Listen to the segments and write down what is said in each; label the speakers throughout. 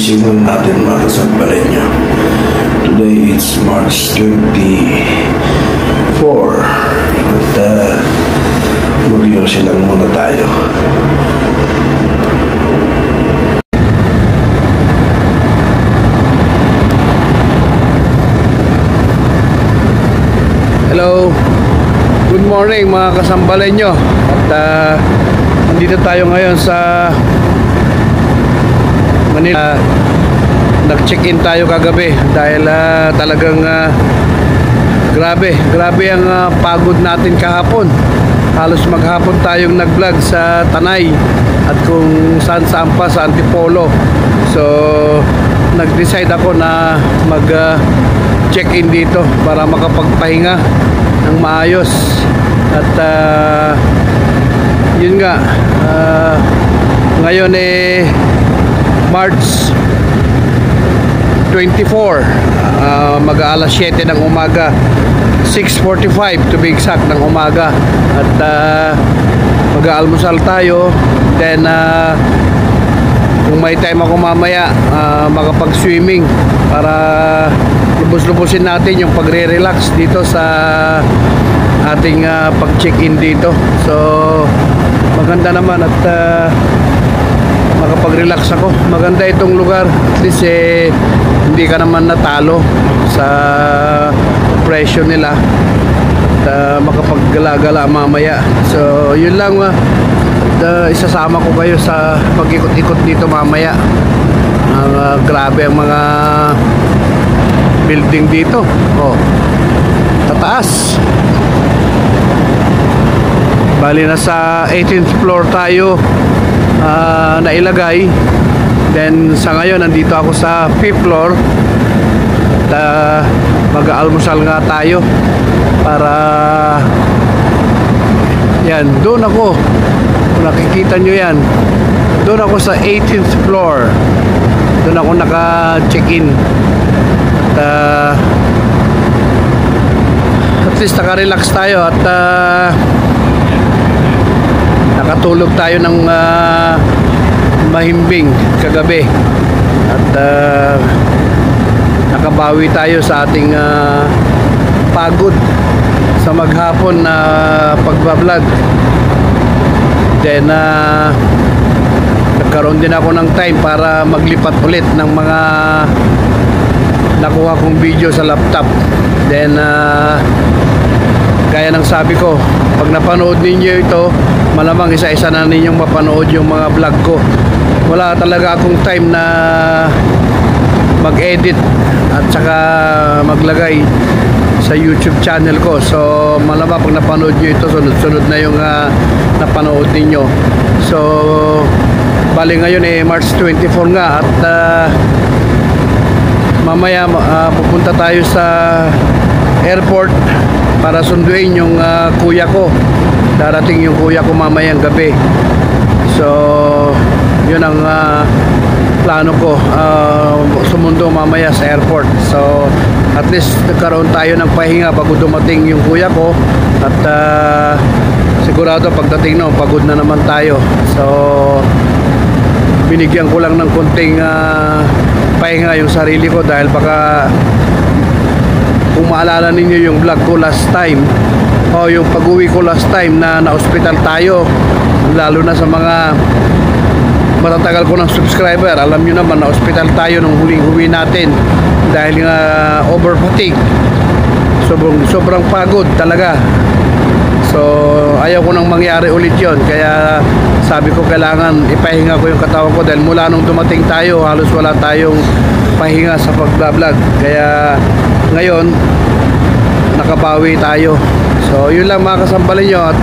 Speaker 1: simulan natin mga kasambalan nyo. Today it's March 24 at mag-yosi lang muna tayo.
Speaker 2: Hello, good morning mga kasambalan nyo. At nandito tayo ngayon sa Manila. Nag-check-in tayo kagabi dahil talagang grabe ang pagod natin kahapon. Halos maghapon tayong nag-vlog sa Tanay at kung saan pa sa Antipolo. So nag-decide ako na mag-check-in dito para makapagpahinga ng maayos. At yun nga, ngayon March 24, mag-aalas 7 ng umaga, 6:45 to be exact ng umaga. At mag-aalmusal tayo. Then kung may time ako mamaya, makapag-swimming para lubos-lubosin natin yung pagre-relax dito sa ating pag-check-in dito. So maganda naman at makapag-relax ako. Maganda itong lugar. At least hindi ka naman natalo sa presyo nila. At makapag-gala-gala mamaya. So yun lang. Isasama ko kayo sa pag-ikot-ikot dito mamaya. Grabe ang mga building dito. Tataas. Bali nasa 18th floor tayo nailagay. Then sa ngayon nandito ako sa 5th floor. At mag-aalmusal nga tayo para yan, doon ako, kung nakikita nyo yan, doon ako sa 18th floor. Doon ako naka-check-in. At least naka-relax tayo at nakatulog tayo ng mahimbing kagabi. At nakabawi tayo sa ating pagod sa maghapon na pagbablog. Then nagkaroon din ako ng time para maglipat ulit ng mga nakuha kong video sa laptop. Then gaya ng sabi ko, pag napanood ninyo ito, malamang isa-isa na ninyong mapanood yung mga vlog ko. Wala talaga akong time na mag-edit at saka maglagay sa YouTube channel ko. So malamang pag napanood nyo ito, sunod-sunod na yung napanood ninyo. So bali ngayon March 24 nga. At mamaya pupunta tayo sa airport para sunduin yung kuya ko. Darating yung kuya ko mamayang gabi. So yun ang plano ko, sumundo mamaya sa airport. So at least nagkaroon tayo ng pahinga bago dumating yung kuya ko. At sigurado pagdating no, pagod na naman tayo. So binigyan ko lang ng konting pahinga yung sarili ko dahil baka kung maalala ninyo yung vlog ko last time o yung pag-uwi ko last time na na-hospital tayo, lalo na sa mga matatagal ko ng subscriber, alam nyo naman na hospital tayo nung huling-huwi natin dahil nga over fatigue. Sobrang pagod talaga. So ayaw ko nang mangyari ulit yon. Kaya sabi ko kailangan ipahinga ko yung katawan ko dahil mula nung dumating tayo halos wala tayong pahinga sa pag-vlog. Kaya ngayon nakabawi tayo. So yun lang mga kasambalin nyo. At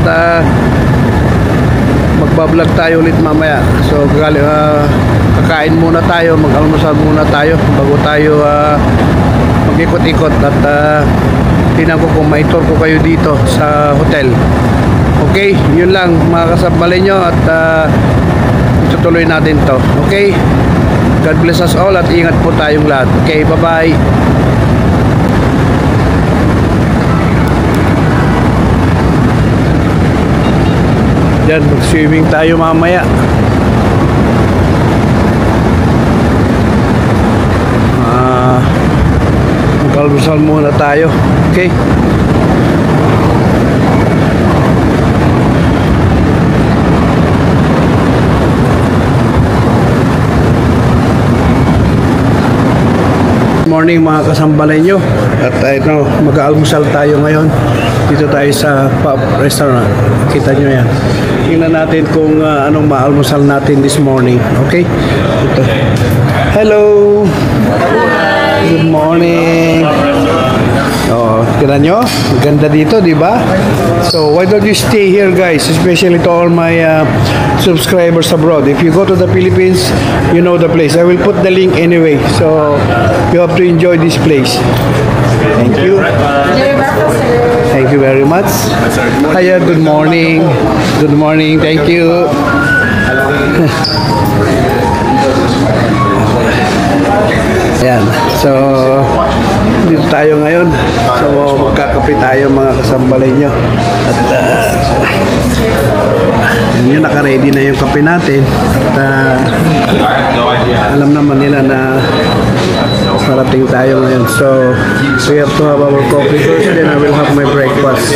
Speaker 2: magbablog tayo ulit mamaya. So kakain muna tayo, mag-almusal muna tayo bago tayo mag-ikot-ikot. At tinan ko kung may tour ko kayo dito sa hotel. Okay, yun lang mga kasambalin nyo. At itutuloy natin to. Okay, God bless us all at ingat po tayong lahat. Okay, bye bye. Yan, mag-swimming tayo mamaya. mag-almusal muna tayo. Okay? Morning mga kasambalay nyo. At ito, mag-almusal tayo ngayon. Dito tayo sa pub restaurant. Kita nyo yan. Tingnan natin kung anong maalmusal natin this morning. Okay? Ito. Hello! Good morning! Oh, kita nyo? Ganda dito, di ba? So, why don't you stay here, guys? Especially to all my subscribers abroad. If you go to the Philippines, you know the place. I will put the link anyway. So, you have to enjoy this place. Thank you. Thank you very much. Hiya, good morning. Good morning. Thank you. Ayan. So, dito tayo ngayon. So, magkakape tayo mga kasambalay nyo. At, yun, naka-ready na yung kape natin. At, alam naman nila na parating tayo ngayon. So, we have to have our coffee first, then I will have my breakfast.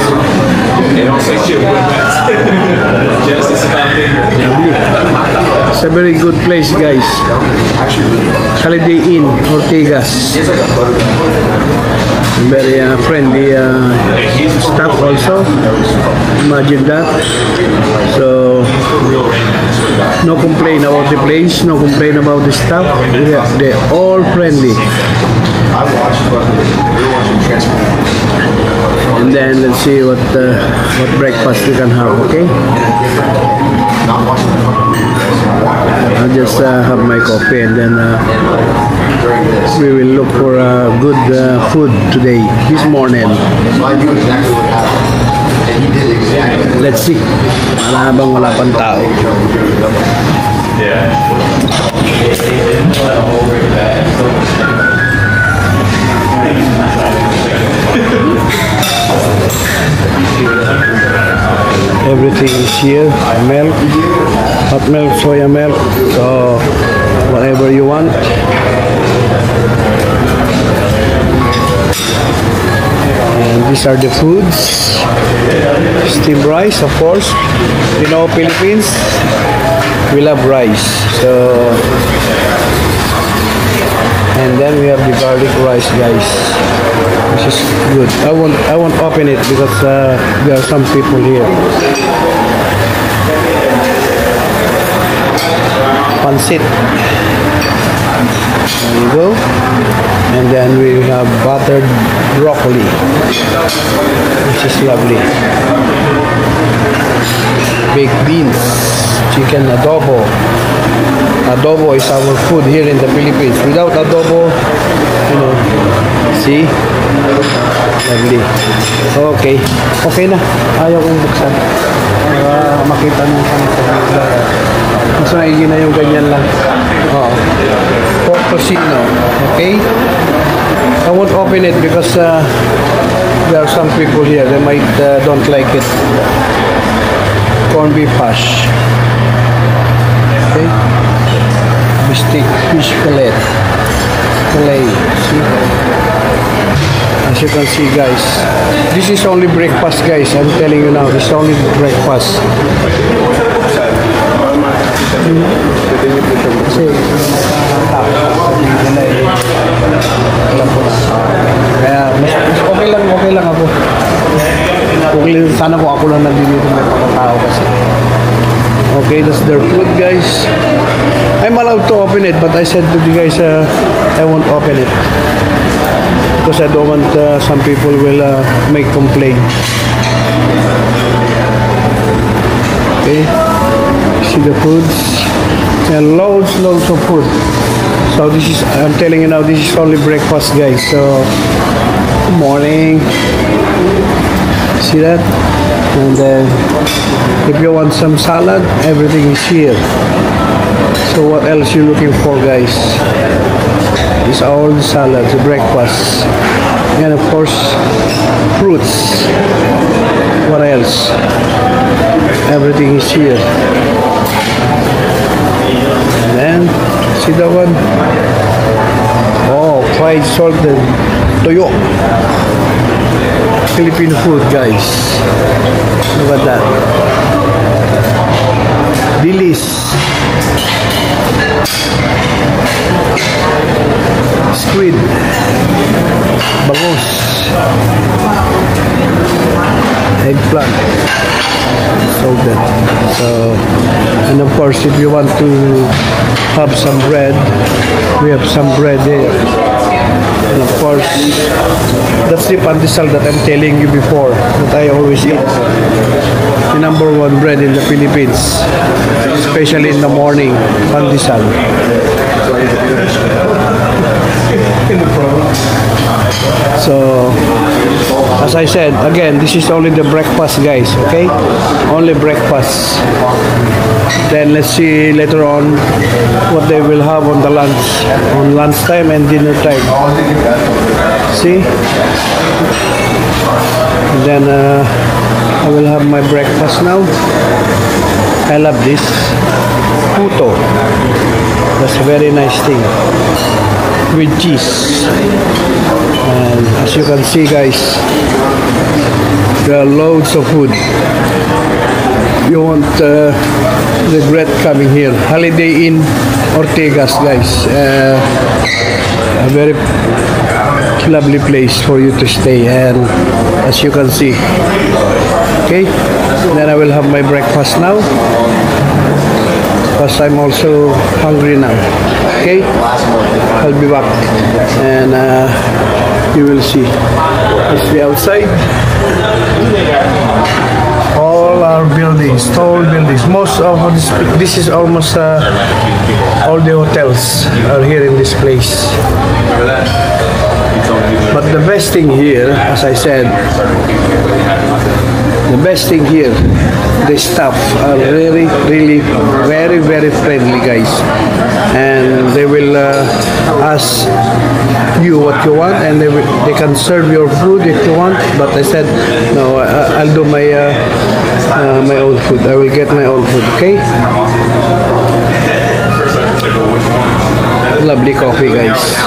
Speaker 2: It's a very good place, guys. Holiday Inn, Ortigas. Very friendly staff also. Imagine that. So, no complaint about the place, no complaint about the staff. They're all friendly. And then let's see what breakfast we can have. Okay. I'll just have my coffee and then we will look for good food today, this morning. Let's see. Wala bang wala pang tao? Everything is here. Milk, hot milk, soya milk, so whatever you want. And these are the foods. Steamed rice, of course. You know, Philippines, we love rice. So, and then we have the garlic rice, guys, which is good. I won't open it because there are some people here. Pancit. There you go. And then we have buttered broccoli, which is lovely. Baked beans, chicken adobo. Adobo is our food here in the Philippines. Without adobo, you know, see? Lovely. Okay. Okay na. Ayaw kong buksan. Makita nyo sa mas maigi na yung ganyan lang. Oh. Pork tocino. Okay? I won't open it because there are some people here. They might don't like it. Corned beef hash. Okay? Steak, fish fillet. See? As you can see, guys, this is only breakfast, guys. I'm telling you now, this is only breakfast. Kaya mas okay lang ako. Sana kung ako lang nandito may pagkatao kasi. Okay, that's their food, guys. I'm allowed to open it, but I said to the guys, I won't open it because I don't want some people will make complaint. Okay, see the foods and loads of food. So this is, I'm telling you now, this is only breakfast, guys. So good morning. See that? And then if you want some salad, everything is here. So what else you looking for, guys? These are all the salads, the breakfast, and of course fruits. What else? Everything is here. And then see that one? Oh, fried salted toyo. Filipino food, guys. Look at that. Dilis. Squid. Bangus. Eggplant. Salted. So, and of course, if you want to have some bread, we have some bread here. And of course, that's the pandesal that I'm telling you before, that I always eat. The number one bread in the Philippines, especially in the morning, pandesal. So, as I said, again, this is only the breakfast, guys, okay? Only breakfast. Then let's see later on what they will have on the lunchtime and dinner time. See? And then I will have my breakfast now. I love this. Puto. That's a very nice thing. With cheese. And as you can see, guys, there are loads of food. You won't regret coming here. Holiday Inn Ortegas, guys. A very lovely place for you to stay, and as you can see. Okay, then I will have my breakfast now, because I'm also hungry now. Okay, I'll be back, and you will see. Let's be outside. All our buildings, tall buildings. Most of this is almost all the hotels are here in this place. But the best thing here, as I said, the best thing here, the staff are really very friendly, guys, and they will ask you what you want, and they can serve your food if you want. But I said no, I'll do my my own food. I will get my own food. Okay. Lovely coffee, guys.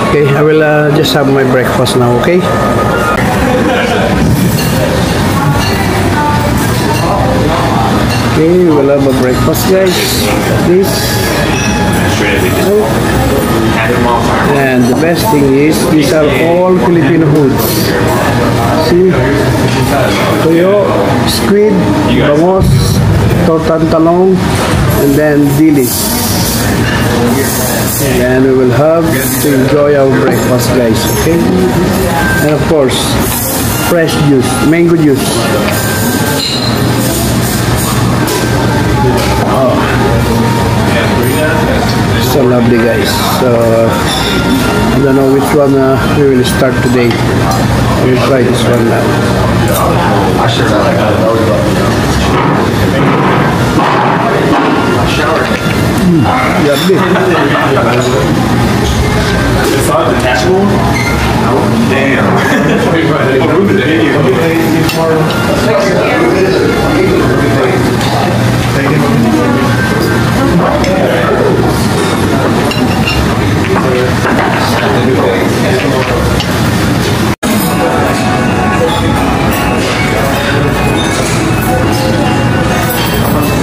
Speaker 2: Okay, I will just have my breakfast now. Okay. Okay, we'll have a breakfast, guys. This. And the best thing is, these are all Filipino foods. See? Toyo, squid, bangus, tortang talong, and then dilis. And then we will have to enjoy our breakfast, guys. Okay? And of course, fresh juice, mango juice. Oh. So lovely, guys. So I don't know which one we will start today. We will try this one now. Lovely.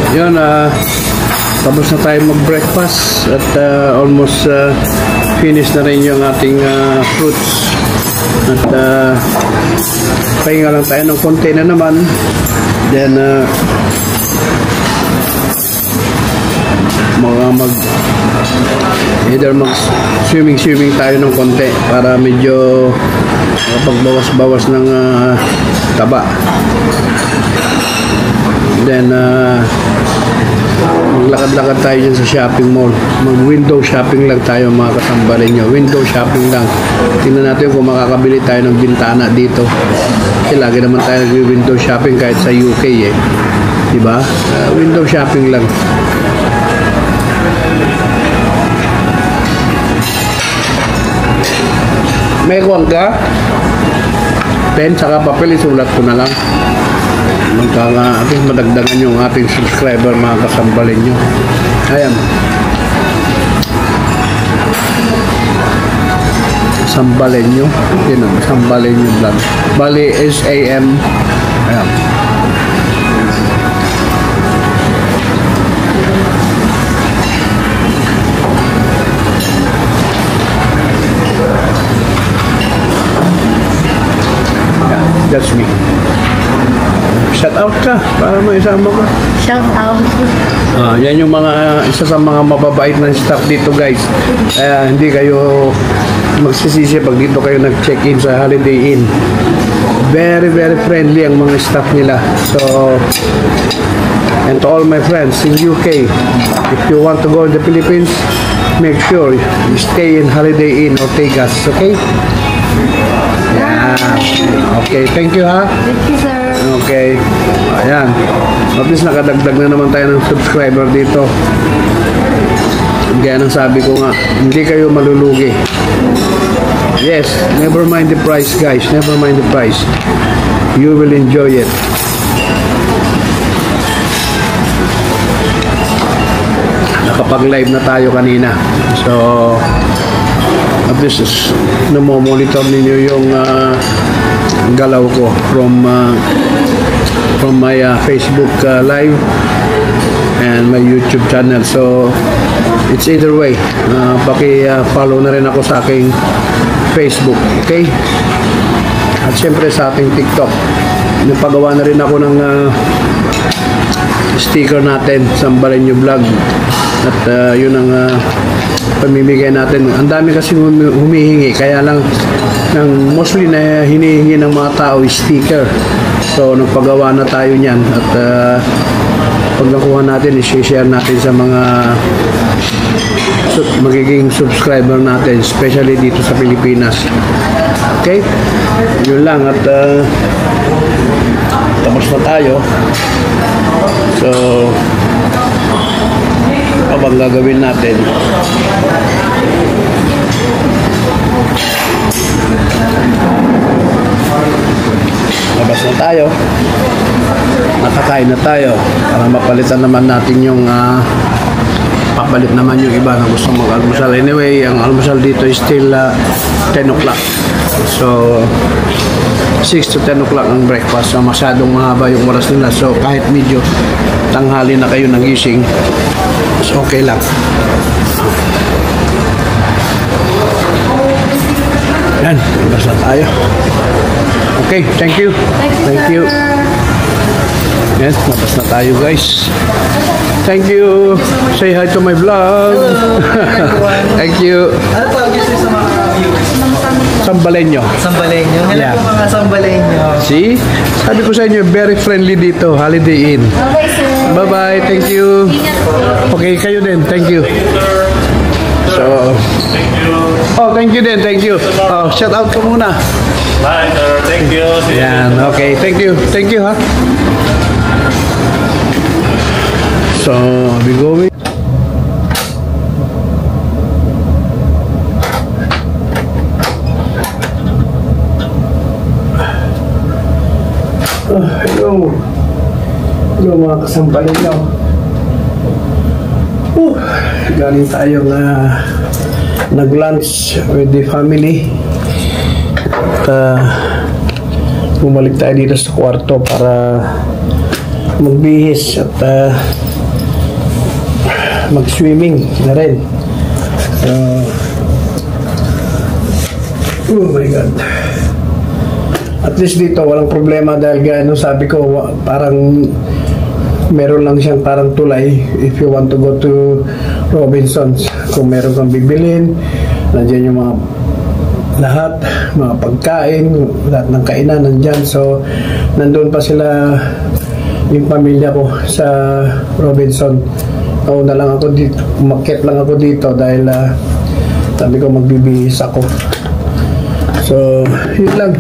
Speaker 2: Yun, tapos na tayo mag-breakfast at almost finish na rin yung ating fruits. At pahinga lang tayo ng konti na naman. Then either mag-swimming tayo ng konti para medyo pagbawas-bawas ng taba. Then maglakad-lakad tayo dyan sa shopping mall. Mag-window shopping lang tayo, mga kasambarin nyo. Window shopping lang. Tingnan natin kung makakabili tayo ng bintana dito. Kasi lagi naman tayo nag-window shopping kahit sa UK eh. Diba? Window shopping lang. May kuwang ka? Pen saka papel, isulat ko na lang. Ating madagdagan yung ating subscriber, mga kasambalin nyo. Ayan. Sambaleño. Yun ang Sambaleño vlog. Bali SAM. Ayan. That's me. Shout out ka para may isama ka.
Speaker 3: Shout out.
Speaker 2: Yan yung mga isa sa mga mababait na staff dito, guys. Hindi kayo magsisisi pag dito kayo nag-check-in sa Holiday Inn. Very, very friendly ang mga staff nila. So, and to all my friends in UK, if you want to go in the Philippines, make sure you stay in Holiday Inn Ortegas, okay? Yeah. Okay, thank you ha.
Speaker 3: Thank you, sir.
Speaker 2: Okay. Ayan. At least nakadagdag na naman tayo ng subscriber dito. Kaya nang sabi ko nga, hindi kayo malulugi. Yes, never mind the price, guys. Never mind the price. You will enjoy it. Nakapag-live na tayo kanina. So, at least namomonitor ninyo yung galaw ko from my Facebook live and my YouTube channel. So it's either way. Paki-follow na rin ako sa aking Facebook, okay? At syempre sa ating TikTok. Nagpagawa na rin ako ng sticker natin, Sambaleño Vlog. At yun ang pamimigay natin. Ang dami kasi humihingi, kaya lang mostly na hinihingi ng mga tao is sticker. So nagpagawa na tayo niyan at pag nakuha natin, i-share natin sa mga magiging subscriber natin, especially dito sa Pilipinas. Okay? Yun lang at tapos na tayo. So abang gagawin natin, labas na tayo, nakakain na tayo para mapalitan naman natin yung papalit naman yung iba na gusto mag-almusal. Anyway, ang almusal dito is still 10 o'clock. So 6 to 10 o'clock ang breakfast. So masyadong mahaba yung oras nila. So kahit medyo tanghali na kayo nagising, so okay lang. Yan, labas na tayo. Okay, thank you. Thank you. Yes, labas na tayo, guys. Thank you. Say hi to my vlog. Thank you.
Speaker 4: Ano tawag yun sa mga viewers?
Speaker 2: Sambaleño.
Speaker 4: Sambaleño. Hello
Speaker 2: Yeah.
Speaker 4: po mga Sambaleño.
Speaker 2: See? Sabi ko sa inyo, very friendly dito, Holiday Inn.
Speaker 3: Okay, sir.
Speaker 2: Bye-bye. Thank you.
Speaker 3: Ingat po.
Speaker 2: Okay, kayo din. Thank you. So, oh, thank you din. Thank you. Oh, shout out ka muna.
Speaker 5: Bye, sir. Thank you.
Speaker 2: Yan, okay. Thank you. Thank you, ha. So, we going. Hello. Hello mga kasampalin nyo. Galing tayo nag-lunch with the family. At bumalik tayo dito sa kwarto para magbihis at mag-swimming na rin. Oh my God. At least dito walang problema dahil gano sabi ko parang meron lang siyang parang tulay if you want to go to Robinsons. Kung meron kang bibilin, nandiyan yung mga lahat, mga pagkain, lahat ng kainan nandyan. So nandun pa sila, yung pamilya ko sa Robinson. Nauna lang ako dito, umakyat lang ako dito dahil sabi ko magbibihis ako. So yun lang.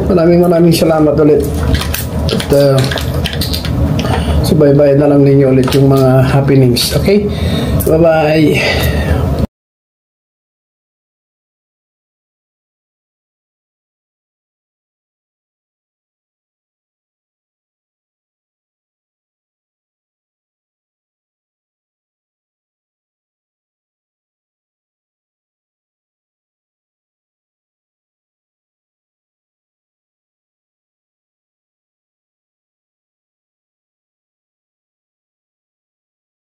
Speaker 2: Maraming salamat ulit. At subaybayan na lang ninyo ulit yung mga happenings. Okay? Bye-bye.